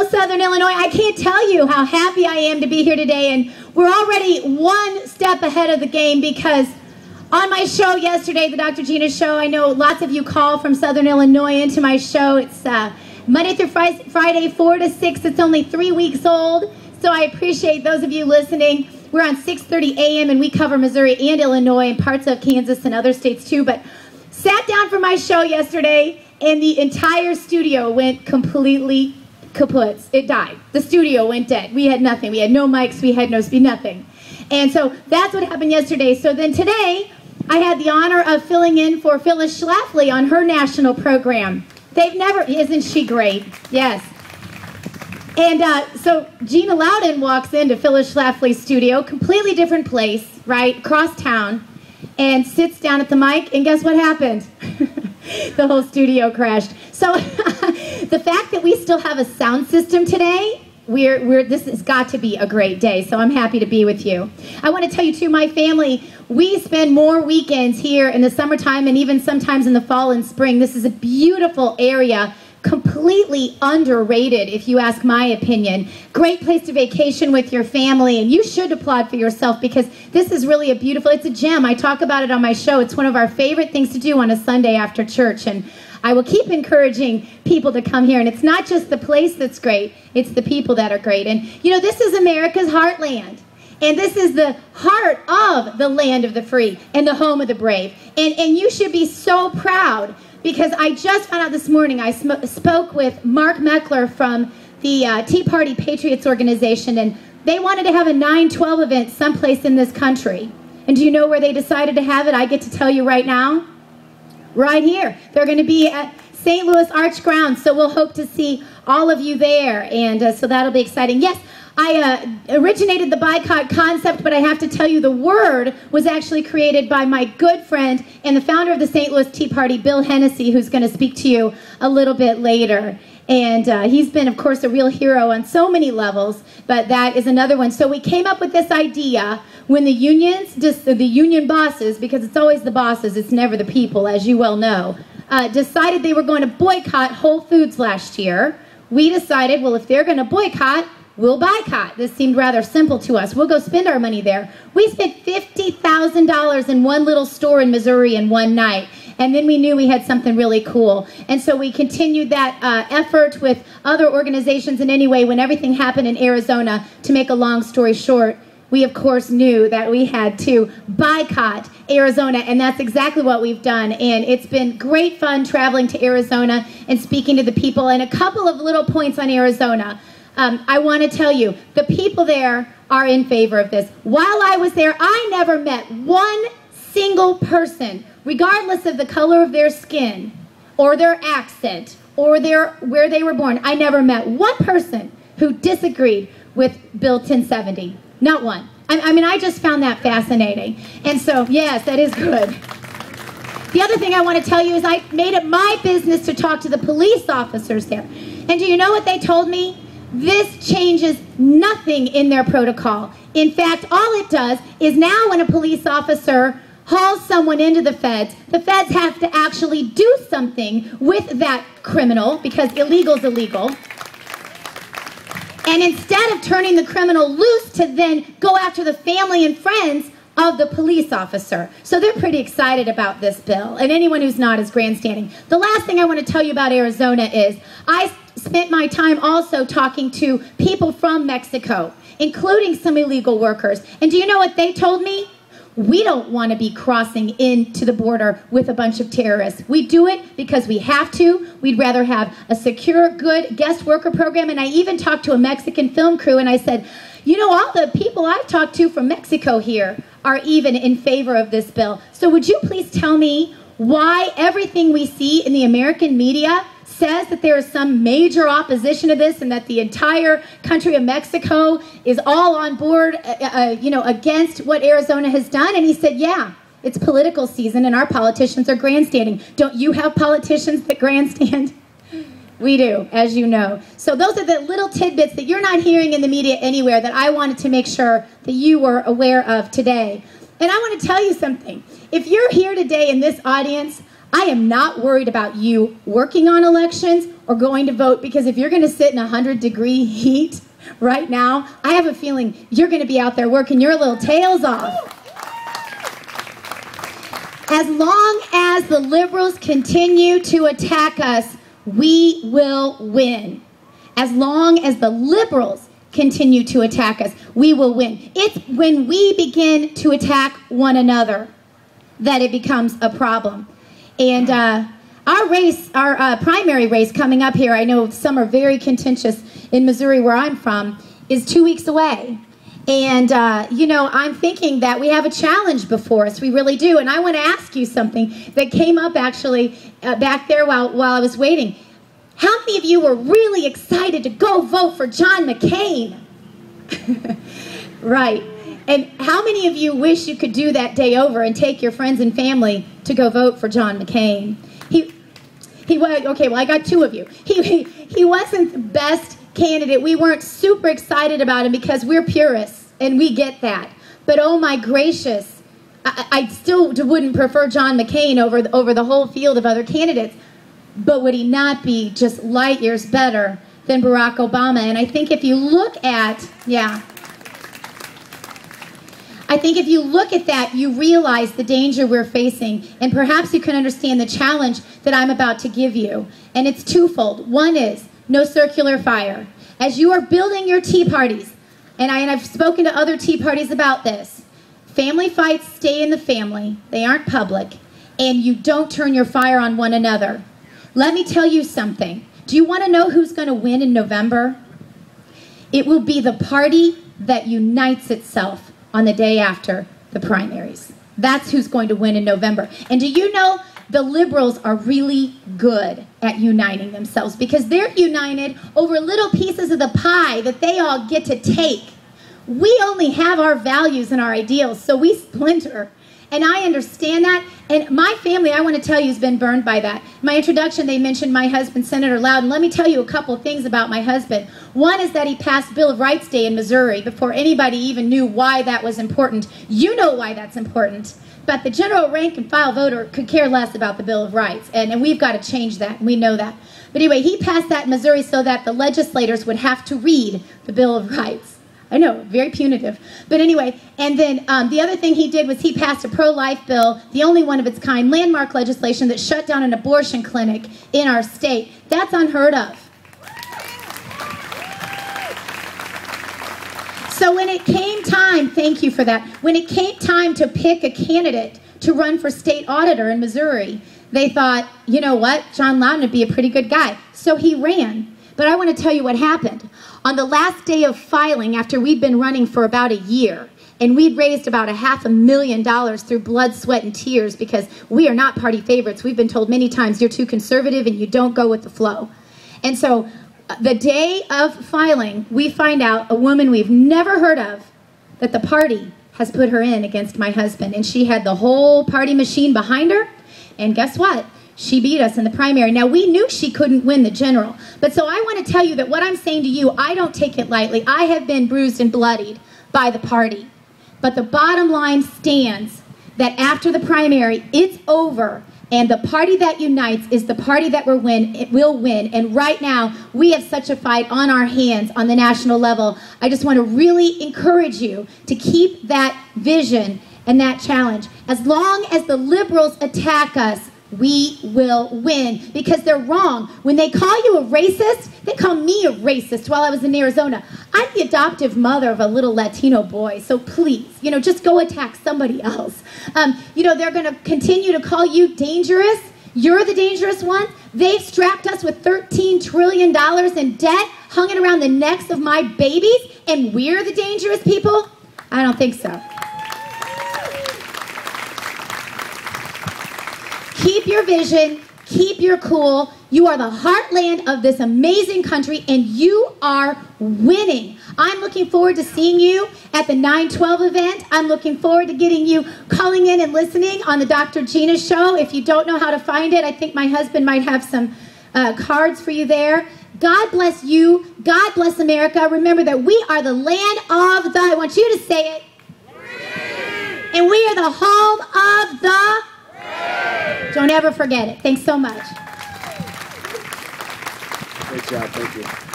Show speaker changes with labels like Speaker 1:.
Speaker 1: Southern Illinois, I can't tell you how happy I am to be here today, and we're already one step ahead of the game because on my show yesterday, the Dr. Gina show, I know lots of you call from Southern Illinois into my show. It's Monday through Friday, 4 to 6. It's only 3 weeks old, so I appreciate those of you listening. We're on 6:30 a.m. and we cover Missouri and Illinois and parts of Kansas and other states too, but sat down for my show yesterday and the entire studio went completely kaput. It died. The studio went dead. We had nothing. We had no mics. We had no speed, nothing. And so that's what happened yesterday. So then today, I had the honor of filling in for Phyllis Schlafly on her national program. Isn't she great? Yes. And so Gina Loudon walks into Phyllis Schlafly's studio, completely different place, right, across town, and sits down at the mic, and guess what happened? The whole studio crashed. So the fact that we still have a sound system today, this has got to be a great day, so I'm happy to be with you. I want to tell you, too, my family, we spend more weekends here in the summertime and even sometimes in the fall and spring. This is a beautiful area, completely underrated, if you ask my opinion. Great place to vacation with your family, and you should applaud for yourself because this is really it's a gem. I talk about it on my show. It's one of our favorite things to do on a Sunday after church, and I will keep encouraging people to come here. And it's not just the place that's great, it's the people that are great. And, you know, this is America's heartland. And this is the heart of the land of the free and the home of the brave. And you should be so proud because I just found out this morning, I spoke with Mark Meckler from the Tea Party Patriots organization, and they wanted to have a 9/12 event someplace in this country. And do you know where they decided to have it? I get to tell you right now. Right here. They're going to be at St. Louis Arch Grounds, so we'll hope to see all of you there, and so that'll be exciting. Yes, I originated the boycott concept, but I have to tell you the word was actually created by my good friend and the founder of the St. Louis Tea Party, Bill Hennessy, who's going to speak to you a little bit later. And he's been, of course, a real hero on so many levels, but that is another one. So we came up with this idea when the unions, the union bosses, because it's always the bosses, it's never the people, as you well know, decided they were going to boycott Whole Foods last year. We decided, well, if they're going to boycott, we'll boycott. This seemed rather simple to us. We'll go spend our money there. We spent $50,000 in one little store in Missouri in one night. And then we knew we had something really cool. And so we continued that effort with other organizations. And anyway, when everything happened in Arizona, to make a long story short, we, of course, knew that we had to boycott Arizona, and that's exactly what we've done. And it's been great fun traveling to Arizona and speaking to the people. And a couple of little points on Arizona. I want to tell you, the people there are in favor of this. While I was there, I never met one single person, regardless of the color of their skin, or their accent, or where they were born. I never met one person who disagreed with Bill 1070. Not one. I mean, I just found that fascinating. And so, yes, that is good. The other thing I want to tell you is I made it my business to talk to the police officers there. And do you know what they told me? This changes nothing in their protocol. In fact, all it does is now when a police officer hauls someone into the feds have to actually do something with that criminal because illegal is illegal. And instead of turning the criminal loose to then go after the family and friends of the police officer. So they're pretty excited about this bill. And anyone who's not is grandstanding. The last thing I want to tell you about Arizona is I spent my time also talking to people from Mexico, including some illegal workers. And do you know what they told me? We don't want to be crossing into the border with a bunch of terrorists. We do it because we have to. We'd rather have a secure, good guest worker program. And I even talked to a Mexican film crew and I said, you know, all the people I've talked to from Mexico here are even in favor of this bill. So would you please tell me why everything we see in the American media says that there is some major opposition to this and that the entire country of Mexico is all on board, against what Arizona has done? And he said, yeah, it's political season and our politicians are grandstanding. Don't you have politicians that grandstand? We do, as you know. So those are the little tidbits that you're not hearing in the media anywhere that I wanted to make sure that you were aware of today. And I want to tell you something. If you're here today in this audience, I am not worried about you working on elections or going to vote, because if you're going to sit in 100-degree heat right now, I have a feeling you're going to be out there working your little tails off. As long as the liberals continue to attack us, we will win. As long as the liberals continue to attack us, we will win. It's when we begin to attack one another that it becomes a problem. And our race, our primary race coming up here, I know some are very contentious in Missouri where I'm from, is 2 weeks away. And, you know, I'm thinking that we have a challenge before us. We really do. And I want to ask you something that came up actually back there while I was waiting. How many of you were really excited to go vote for John McCain? Right. And how many of you wish you could do that day over and take your friends and family to go vote for John McCain? He was, okay, well, I got two of you. He wasn't the best candidate. We weren't super excited about him because we're purists, and we get that. But oh my gracious, I still wouldn't prefer John McCain over the whole field of other candidates. But would he not be just light years better than Barack Obama? And I think if you look at, I think if you look at that, you realize the danger we're facing, and perhaps you can understand the challenge that I'm about to give you. And it's twofold. One is no circular fire. As you are building your tea parties, and I've spoken to other tea parties about this, family fights stay in the family. They aren't public. And you don't turn your fire on one another. Let me tell you something. Do you want to know who's going to win in November? It will be the party that unites itself on the day after the primaries. That's who's going to win in November. And do you know the liberals are really good at uniting themselves because they're united over little pieces of the pie that they all get to take. We only have our values and our ideals, so we splinter. And I understand that. And my family, I want to tell you, has been burned by that. In my introduction, they mentioned my husband, Senator Loudon. Let me tell you a couple of things about my husband. One is that he passed Bill of Rights Day in Missouri before anybody even knew why that was important. You know why that's important. But the general rank and file voter could care less about the Bill of Rights. And we've got to change that. And we know that. But anyway, he passed that in Missouri so that the legislators would have to read the Bill of Rights. I know, very punitive. But anyway, and then the other thing he did was he passed a pro-life bill, the only one of its kind, landmark legislation that shut down an abortion clinic in our state. That's unheard of. So when it came time, thank you for that, when it came time to pick a candidate to run for state auditor in Missouri, they thought, you know what, John Loudon would be a pretty good guy. So he ran. But I want to tell you what happened. On the last day of filing, after we'd been running for about a year, and we'd raised about $500,000 through blood, sweat, and tears because we are not party favorites. We've been told many times you're too conservative and you don't go with the flow. And so the day of filing, we find out a woman we've never heard of that the party has put her in against my husband. And she had the whole party machine behind her. And guess what? She beat us in the primary. Now, we knew she couldn't win the general. But so I want to tell you that what I'm saying to you, I don't take it lightly. I have been bruised and bloodied by the party. But the bottom line stands that after the primary, it's over. And the party that unites is the party that will win. And right now, we have such a fight on our hands on the national level. I just want to really encourage you to keep that vision and that challenge. As long as the liberals attack us, we will win because they're wrong. When they call you a racist, they call me a racist while I was in Arizona. I'm the adoptive mother of a little Latino boy, so please, just go attack somebody else. They're going to continue to call you dangerous. You're the dangerous one. They've strapped us with $13 trillion in debt, hung it around the necks of my babies, and we're the dangerous people? I don't think so. Keep your vision, keep your cool. You are the heartland of this amazing country, and you are winning. I'm looking forward to seeing you at the 9/12 event. I'm looking forward to getting you calling in and listening on the Dr. Gina show. If you don't know how to find it, I think my husband might have some cards for you there. God bless you. God bless America. Remember that we are the land of the, I want you to say it, and we are the home of the, don't ever forget it. Thanks so much.
Speaker 2: Great job. Thank you.